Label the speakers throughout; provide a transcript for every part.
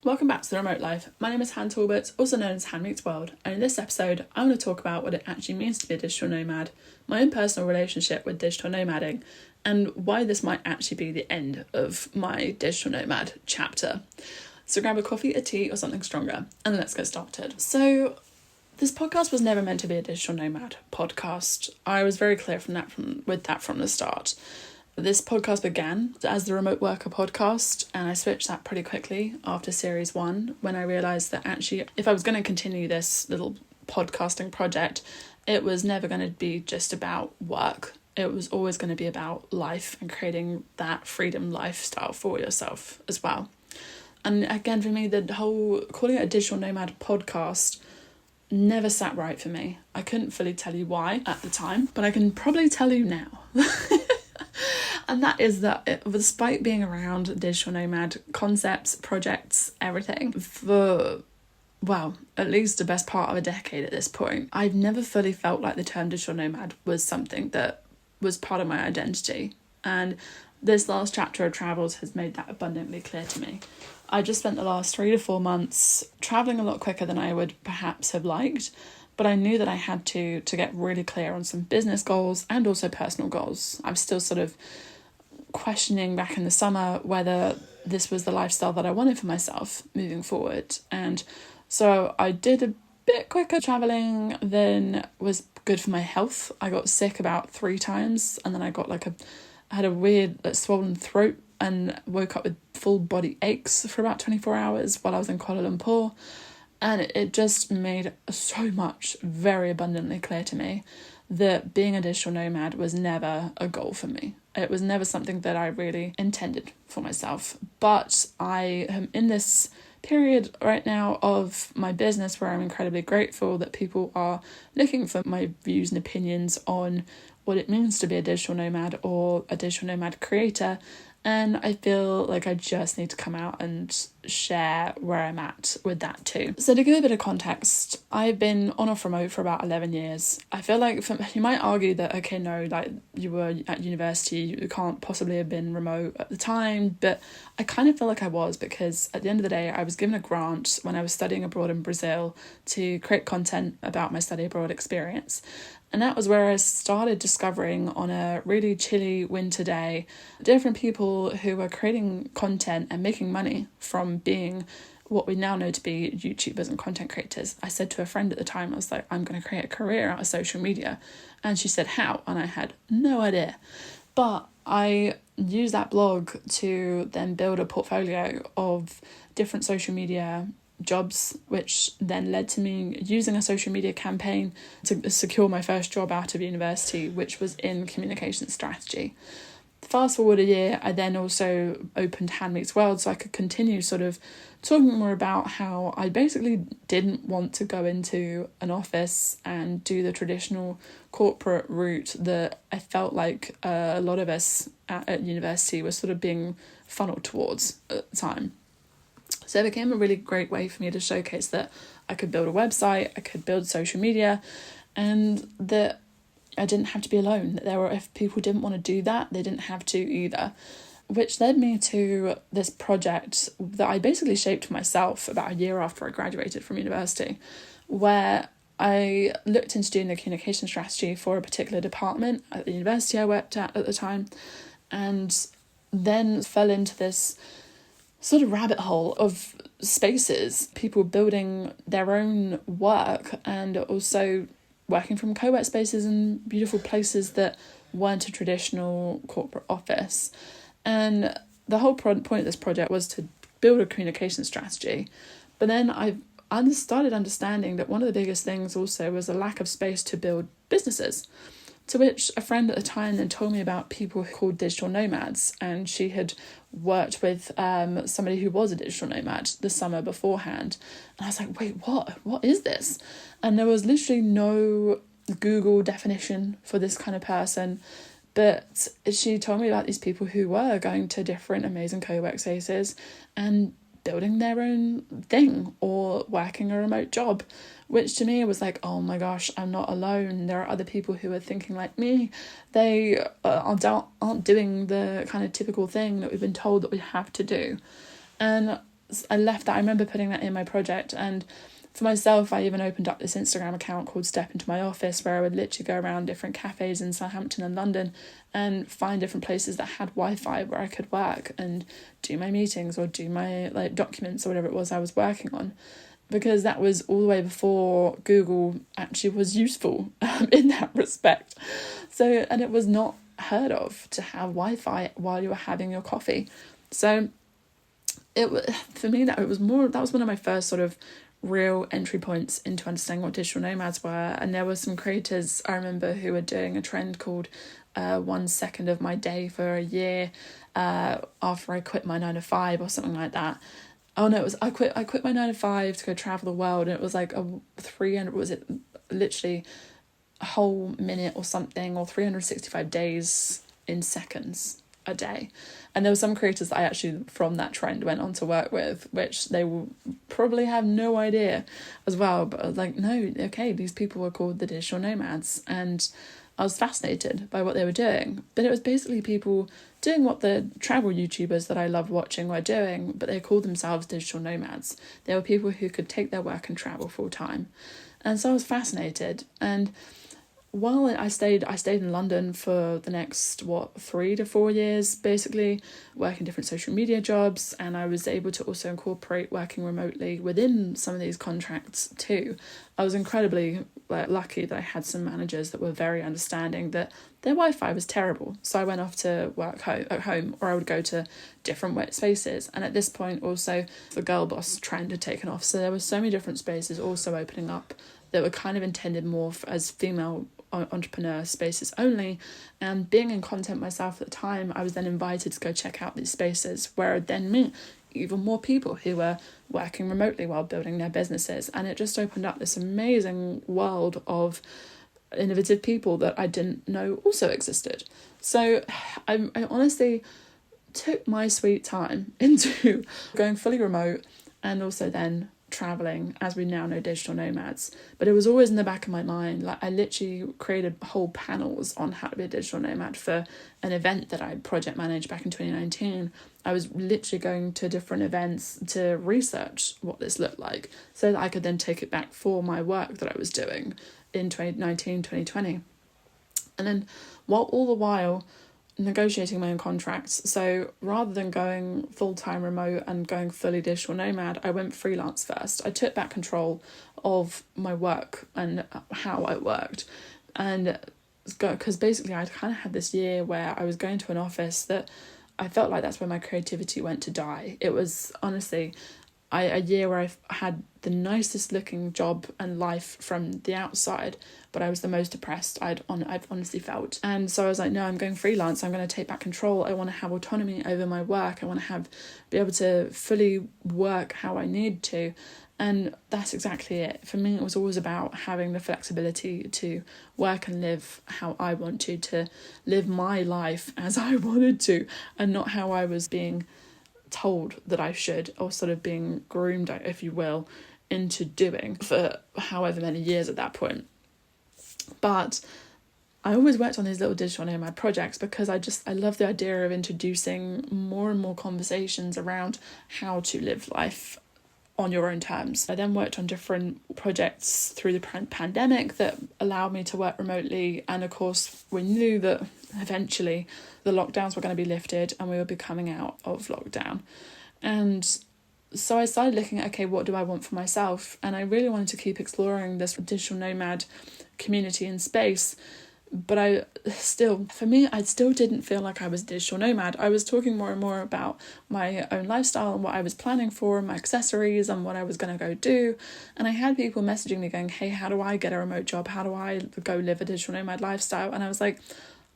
Speaker 1: Welcome back to The Remote Life. My name is Talbot, also known as Han Meets World, and in this episode I want to talk about what it actually means to be a digital nomad, my own personal relationship with digital nomading, and why this might actually be the end of my digital nomad chapter. So grab a coffee, a tea, or something stronger, and let's get started. So this podcast was never meant to be a digital nomad podcast. I was very clear from the start. This podcast began as the Remote Worker podcast, and I switched that pretty quickly after series 1 when I realised that actually if I was going to continue this little podcasting project, it was never going to be just about work. It was always going to be about life and creating that freedom lifestyle for yourself as well. And again, for me, the whole calling it a digital nomad podcast never sat right for me. I couldn't fully tell you why at the time, but I can probably tell you now. And that is that despite being around digital nomad concepts, projects, everything for, well, at least the best part of a decade at this point, I've never fully felt like the term digital nomad was something that was part of my identity. And this last chapter of travels has made that abundantly clear to me. I just spent the last 3 to 4 months traveling a lot quicker than I would perhaps have liked, but I knew that I had to get really clear on some business goals and also personal goals. I'm still sort of questioning back in the summer whether this was the lifestyle that I wanted for myself moving forward. And so I did a bit quicker traveling than was good for my health. I got sick about 3 times, and then I had a weird swollen throat and woke up with full body aches for about 24 hours while I was in Kuala Lumpur. And it just made so much very abundantly clear to me that being a digital nomad was never a goal for me. It was never something that I really intended for myself. But I am in this period right now of my business where I'm incredibly grateful that people are looking for my views and opinions on what it means to be a digital nomad or a digital nomad creator. And I feel like I just need to come out and share where I'm at with that too. So to give a bit of context, I've been on off remote for about 11 years. I feel like you might argue that, okay, no, like you were at university, you can't possibly have been remote at the time. But I kind of feel like I was, because at the end of the day, I was given a grant when I was studying abroad in Brazil to create content about my study abroad experience. And that was where I started discovering on a really chilly winter day different people who were creating content and making money from being what we now know to be YouTubers and content creators. I said to a friend at the time, I was like, I'm going to create a career out of social media. And she said, how? And I had no idea. But I used that blog to then build a portfolio of different social media jobs, which then led to me using a social media campaign to secure my first job out of university, which was in communication strategy. Fast forward a year, I then also opened Han Meets World so I could continue sort of talking more about how I basically didn't want to go into an office and do the traditional corporate route that I felt like a lot of us at university were sort of being funneled towards at the time. So it became a really great way for me to showcase that I could build a website, I could build social media, and that I didn't have to be alone. That if people didn't want to do that, they didn't have to either. Which led me to this project that I basically shaped for myself about a year after I graduated from university, where I looked into doing the communication strategy for a particular department at the university I worked at the time, and then fell into this sort of rabbit hole of spaces, people building their own work and also working from co-work spaces in beautiful places that weren't a traditional corporate office. And the whole point of this project was to build a communication strategy. But then I started understanding that one of the biggest things also was a lack of space to build businesses. To which a friend at the time then told me about people called digital nomads, and she had worked with somebody who was a digital nomad the summer beforehand. And I was like, wait, what is this? And there was literally no Google definition for this kind of person, but she told me about these people who were going to different amazing co-work spaces and building their own thing or working a remote job, which to me was like, oh my gosh, I'm not alone. There are other people who are thinking like me. They aren't doing the kind of typical thing that we've been told that we have to do. And I left that. I remember putting that in my project, and for myself, I even opened up this Instagram account called Step Into My Office, where I would literally go around different cafes in Southampton and London and find different places that had Wi-Fi where I could work and do my meetings or do my like documents or whatever it was I was working on, because that was all the way before Google actually was useful in that respect. So, and it was not heard of to have Wi-Fi while you were having your coffee. So for me, that was one of my first sort of real entry points into understanding what digital nomads were. And there were some creators I remember who were doing a trend called 1 second of my day for a year after I quit my 9 to 5 or something like that. Oh no, it was I quit my 9 to 5 to go travel the world, and it was like a 300, was it literally a whole minute or something, or 365 days in seconds a day. And there were some creators that I actually from that trend went on to work with, which they will probably have no idea as well, but I was like, no, okay, these people were called the digital nomads, and I was fascinated by what they were doing. But it was basically people doing what the travel YouTubers that I loved watching were doing, but they called themselves digital nomads. They were people who could take their work and travel full time. And so I was fascinated. And while I stayed in London for the next 3 to 4 years, basically working different social media jobs, and I was able to also incorporate working remotely within some of these contracts too. I was incredibly lucky that I had some managers that were very understanding that their Wi-Fi was terrible, so I went off to work at home, or I would go to different spaces. And at this point also the girl boss trend had taken off, so there were so many different spaces also opening up that were kind of intended more as female entrepreneur spaces only. And being in content myself at the time, I was then invited to go check out these spaces, where I'd then meet even more people who were working remotely while building their businesses. And it just opened up this amazing world of innovative people that I didn't know also existed. So I honestly took my sweet time into going fully remote, and also then traveling as we now know digital nomads. But it was always in the back of my mind. Like, I literally created whole panels on how to be a digital nomad for an event that I project managed back in 2019. I was literally going to different events to research what this looked like, so that I could then take it back for my work that I was doing in 2019, 2020. And then all the while negotiating my own contracts. So rather than going full-time remote and going fully digital nomad, I went freelance first. I took back control of my work and how I worked. And because basically I'd kind of had this year where I was going to an office that I felt like that's where my creativity went to die. It was honestly a year where I've had the nicest looking job and life from the outside, but I was the most depressed I've honestly felt. And so I was like, no, I'm going freelance. I'm going to take back control. I want to have autonomy over my work. I want to be able to fully work how I need to. And that's exactly it. For me, it was always about having the flexibility to work and live how I want to live my life as I wanted to, and not how I was being told that I should, or sort of being groomed, if you will, into doing for however many years at that point. But I always worked on these little digital nomad projects because I love the idea of introducing more and more conversations around how to live life on your own terms. I then worked on different projects through the pandemic that allowed me to work remotely, and of course we knew that eventually the lockdowns were going to be lifted and we would be coming out of lockdown. And so I started looking at, okay, what do I want for myself? And I really wanted to keep exploring this digital nomad community and space. But I still didn't feel like I was a digital nomad. I was talking more and more about my own lifestyle and what I was planning for, my accessories and what I was going to go do. And I had people messaging me going, hey, how do I get a remote job? How do I go live a digital nomad lifestyle? And I was like,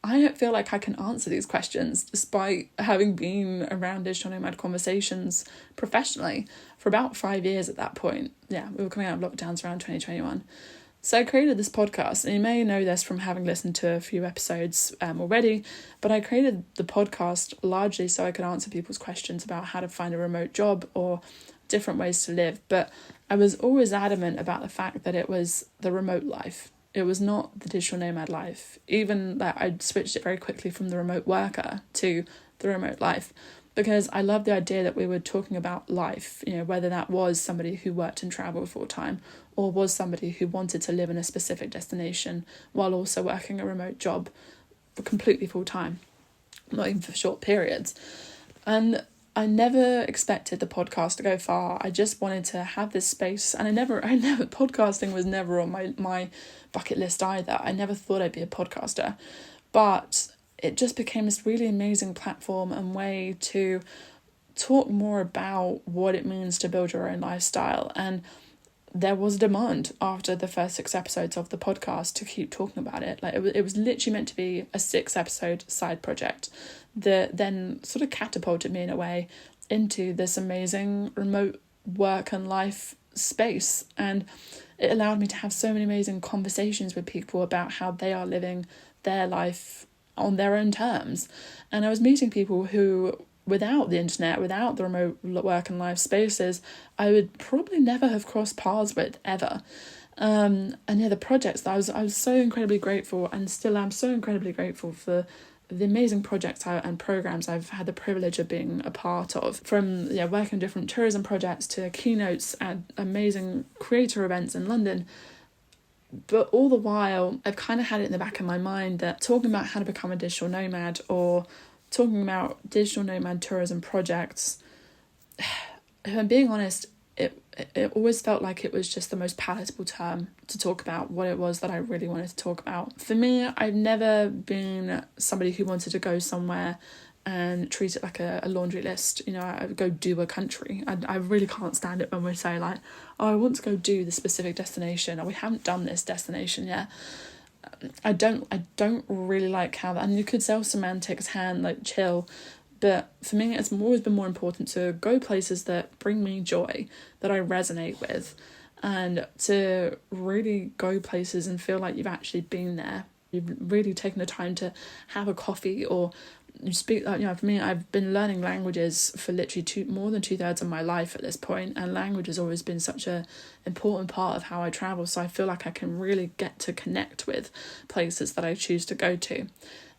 Speaker 1: I don't feel like I can answer these questions, despite having been around digital nomad conversations professionally for about 5 years at that point. Yeah, we were coming out of lockdowns around 2021. So I created this podcast, and you may know this from having listened to a few episodes already, but I created the podcast largely so I could answer people's questions about how to find a remote job or different ways to live. But I was always adamant about the fact that it was the remote life. It was not the digital nomad life. Even that I'd switched it very quickly from the remote worker to the remote life. because I love the idea that we were talking about life, whether that was somebody who worked and travelled full time or was somebody who wanted to live in a specific destination while also working a remote job for completely full time, not even for short periods. And I never expected the podcast to go far. I just wanted to have this space, and I never podcasting was never on my bucket list either. I never thought I'd be a podcaster, but it just became this really amazing platform and way to talk more about what it means to build your own lifestyle. And there was demand after the first 6 episodes of the podcast to keep talking about it. Like it was literally meant to be a 6-episode side project that then sort of catapulted me in a way into this amazing remote work and life space. And it allowed me to have so many amazing conversations with people about how they are living their life on their own terms. And I was meeting people who, without the internet, without the remote work and life spaces, I would probably never have crossed paths with ever. And yeah, the projects that I was so incredibly grateful, and still am so incredibly grateful for the amazing projects and programs I've had the privilege of being a part of, from working on different tourism projects to keynotes at amazing creator events in London. But all the while, I've kind of had it in the back of my mind that talking about how to become a digital nomad or talking about digital nomad tourism projects, if I'm being honest, it always felt like it was just the most palatable term to talk about what it was that I really wanted to talk about. For me, I've never been somebody who wanted to go somewhere and treat it like a laundry list. I would go do a country. I really can't stand it when we say like, oh, I want to go do the specific destination, or we haven't done this destination yet. I don't really like how that, and you could sell semantics hand, like chill, but for me it's always been more important to go places that bring me joy, that I resonate with, and to really go places and feel like you've actually been there. You've really taken the time to have a coffee, or you speak. For me, I've been learning languages for literally more than 2/3 of my life at this point, and language has always been such a important part of how I travel. So I feel like I can really get to connect with places that I choose to go to.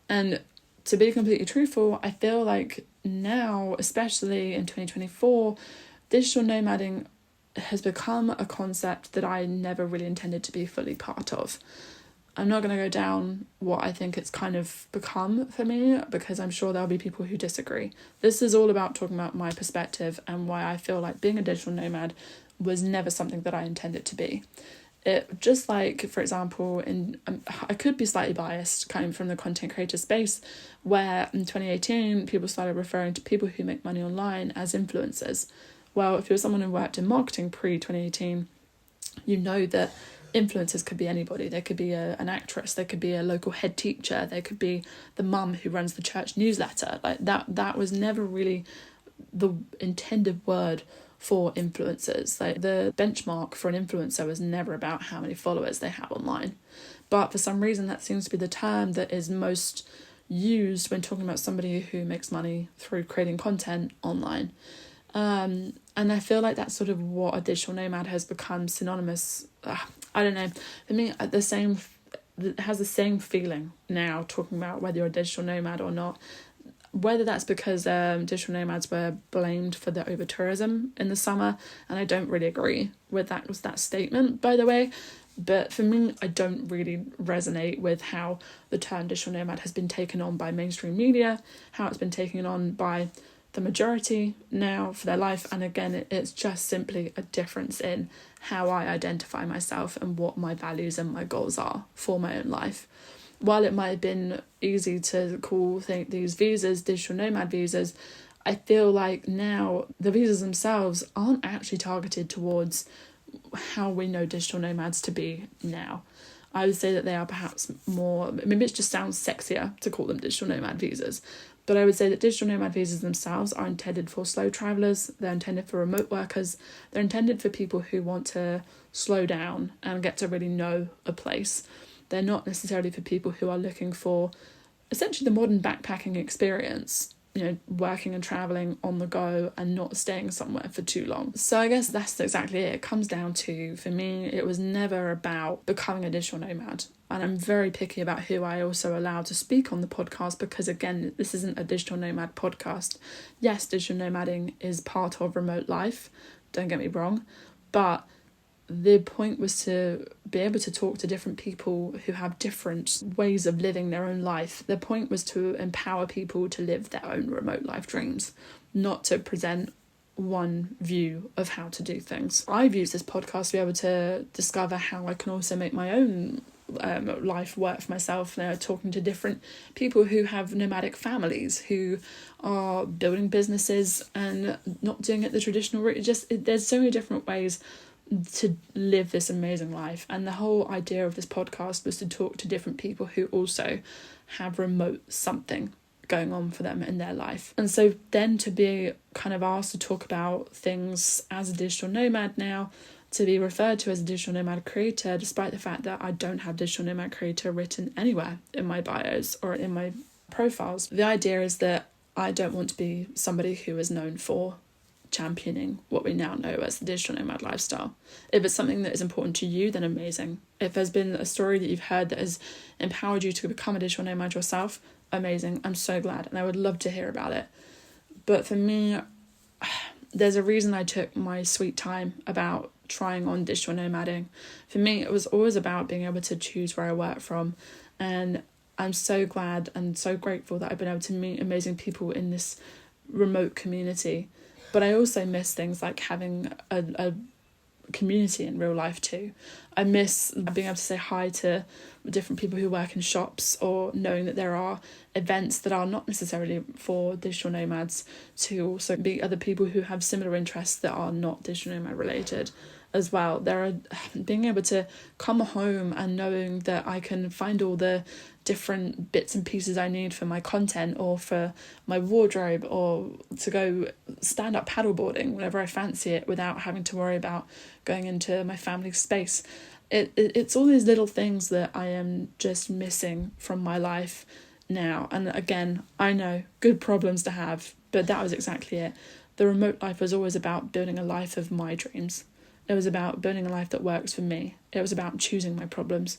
Speaker 1: And to be completely truthful, I feel like now, especially in 2024, digital nomading has become a concept that I never really intended to be fully part of. I'm not going to go down what I think it's kind of become for me, because I'm sure there'll be people who disagree. This is all about talking about my perspective and why I feel like being a digital nomad was never something that I intended to be. It just like, for example, I could be slightly biased coming from the content creator space, where in 2018 people started referring to people who make money online as influencers. Well, if you're someone who worked in marketing pre-2018, you know that influencers could be anybody. They could be an actress, they could be a local head teacher, they could be the mum who runs the church newsletter. Like that was never really the intended word for influencers. Like the benchmark for an influencer was never about how many followers they have online. But for some reason that seems to be the term that is most used when talking about somebody who makes money through creating content online. And I feel like that's sort of what a digital nomad has become synonymous. I don't know. For me, it has the same feeling now, talking about whether you're a digital nomad or not. Whether that's because digital nomads were blamed for the over-tourism in the summer, and I don't really agree with that statement, by the way. But for me, I don't really resonate with how the term digital nomad has been taken on by mainstream media, how it's been taken on by the majority now for their life. And again, it's just simply a difference in how I identify myself and what my values and my goals are for my own life. While it might have been easy to call these visas digital nomad visas, I feel like now the visas themselves aren't actually targeted towards how we know digital nomads to be now. I would say that they are perhaps more, maybe it just sounds sexier to call them digital nomad visas, but I would say that digital nomad visas themselves are intended for slow travellers, they're intended for remote workers, they're intended for people who want to slow down and get to really know a place. They're not necessarily for people who are looking for essentially the modern backpacking experience. working and traveling on the go and not staying somewhere for too long. So I guess that's exactly it. It comes down to, for me, it was never about becoming a digital nomad. And I'm very picky about who I also allow to speak on the podcast, because again, this isn't a digital nomad podcast. Yes, digital nomading is part of remote life, don't get me wrong, but the point was to be able to talk to different people who have different ways of living their own life. The point was to empower people to live their own remote life dreams, not to present one view of how to do things. I've used this podcast to be able to discover how I can also make my own life work for myself. Talking to different people who have nomadic families, who are building businesses and not doing it the traditional route. There's so many different ways to live this amazing life, and the whole idea of this podcast was to talk to different people who also have remote something going on for them in their life. And so then to be kind of asked to talk about things as a digital nomad now, to be referred to as a digital nomad creator, despite the fact that I don't have digital nomad creator written anywhere in my bios or in my profiles. The idea is that I don't want to be somebody who is known for championing what we now know as the digital nomad lifestyle. If it's something that is important to you, then amazing. If there's been a story that you've heard that has empowered you to become a digital nomad yourself, amazing. I'm so glad, and I would love to hear about it. But for me, there's a reason I took my sweet time about trying on digital nomading. For me, it was always about being able to choose where I work from, and I'm so glad and so grateful that I've been able to meet amazing people in this remote community. But I also miss things like having a community in real life too. I miss being able to say hi to different people who work in shops, or knowing that there are events that are not necessarily for digital nomads, to also be other people who have similar interests that are not digital nomad related as well. Being able to come home and knowing that I can find all the different bits and pieces I need for my content or for my wardrobe, or to go stand up paddleboarding whenever I fancy it without having to worry about going into my family's space. It's all these little things that I am just missing from my life now. And again, I know, good problems to have, but that was exactly it. The remote life was always about building a life of my dreams. It was about building a life that works for me. It was about choosing my problems.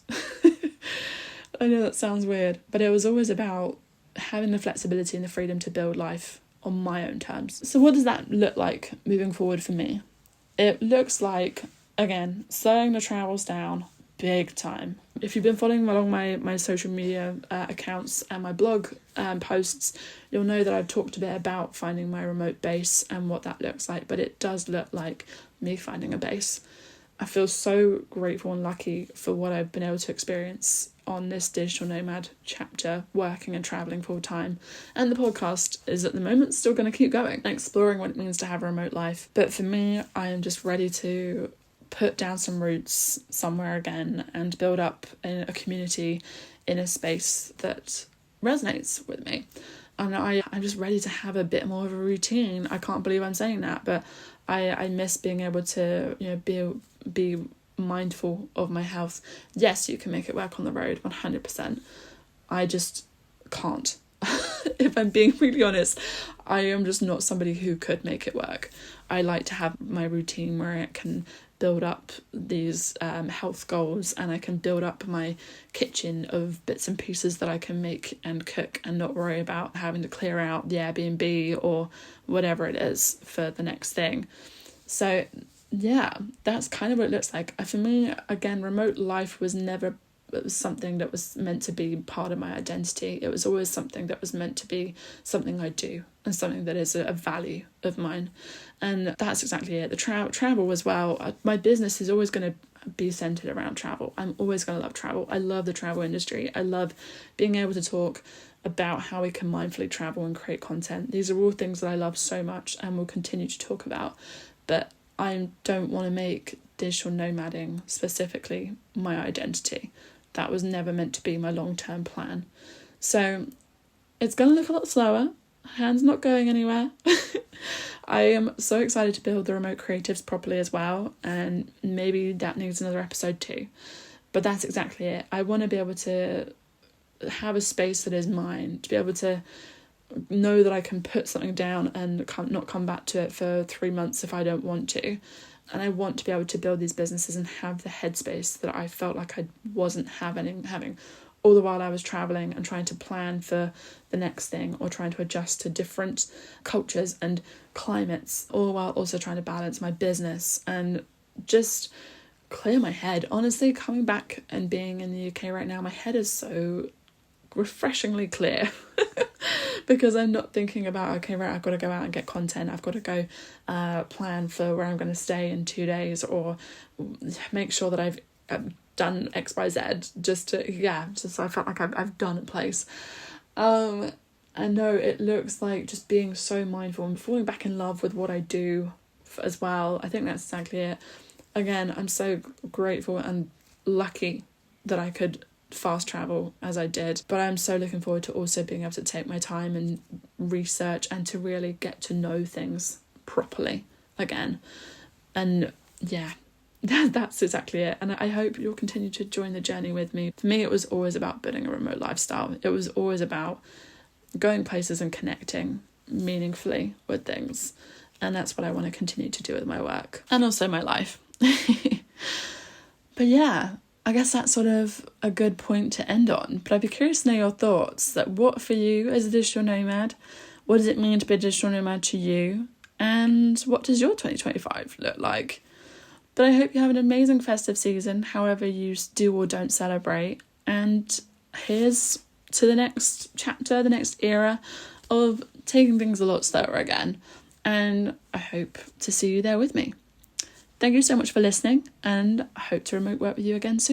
Speaker 1: I know that sounds weird, but it was always about having the flexibility and the freedom to build life on my own terms. So what does that look like moving forward for me? It looks like, again, slowing the travels down big time. If you've been following along my social media accounts and my blog posts, you'll know that I've talked a bit about finding my remote base and what that looks like, but it does look like me finding a base. I feel so grateful and lucky for what I've been able to experience on this digital nomad chapter, working and travelling full time. And the podcast is at the moment still going to keep going and exploring what it means to have a remote life. But for me, I am just ready to put down some roots somewhere again and build up a community in a space that resonates with me. And I'm just ready to have a bit more of a routine. I can't believe I'm saying that, but I miss being able to, be mindful of my health. Yes, you can make it work on the road, 100%. I just can't. If I'm being really honest, I am just not somebody who could make it work. I like to have my routine where I can build up these health goals, and I can build up my kitchen of bits and pieces that I can make and cook and not worry about having to clear out the Airbnb or whatever it is for the next thing. So yeah, that's kind of what it looks like. For me, again, remote life was never something that was meant to be part of my identity. It was always something that was meant to be something I do and something that is a value of mine. And that's exactly it. The travel as well. My business is always going to be centered around travel. I'm always going to love travel. I love the travel industry. I love being able to talk about how we can mindfully travel and create content. These are all things that I love so much and will continue to talk about. But I don't want to make digital nomading specifically my identity. That was never meant to be my long-term plan. So it's going to look a lot slower. Hands not going anywhere. I am so excited to build the remote creatives properly as well, and maybe that needs another episode too. But that's exactly it. I want to be able to have a space that is mine, to be able to know that I can put something down and not come back to it for 3 months if I don't want to. And I want to be able to build these businesses and have the headspace that I felt like I wasn't having all the while I was traveling and trying to plan for the next thing, or trying to adjust to different cultures and climates, all while also trying to balance my business and just clear my head. Honestly, coming back and being in the UK right now, my head is so refreshingly clear because I'm not thinking about, okay, right, I've got to go out and get content, I've got to go plan for where I'm going to stay in 2 days, or make sure that I've done XYZ, just I felt like I've done a place. And no, it looks like just being so mindful and falling back in love with what I do as well. I think that's exactly it. Again, I'm so grateful and lucky that I could fast travel as I did, but I'm so looking forward to also being able to take my time and research and to really get to know things properly again. And yeah, that's exactly it. And I hope you'll continue to join the journey with me. For me, it was always about building a remote lifestyle. It was always about going places and connecting meaningfully with things. And that's what I want to continue to do with my work and also my life. But yeah, I guess that's sort of a good point to end on. But I'd be curious to know your thoughts. That what for you as a digital nomad? What does it mean to be a digital nomad to you? And what does your 2025 look like? But I hope you have an amazing festive season, however you do or don't celebrate. And here's to the next chapter, the next era of taking things a lot slower again. And I hope to see you there with me. Thank you so much for listening, and I hope to remote work with you again soon.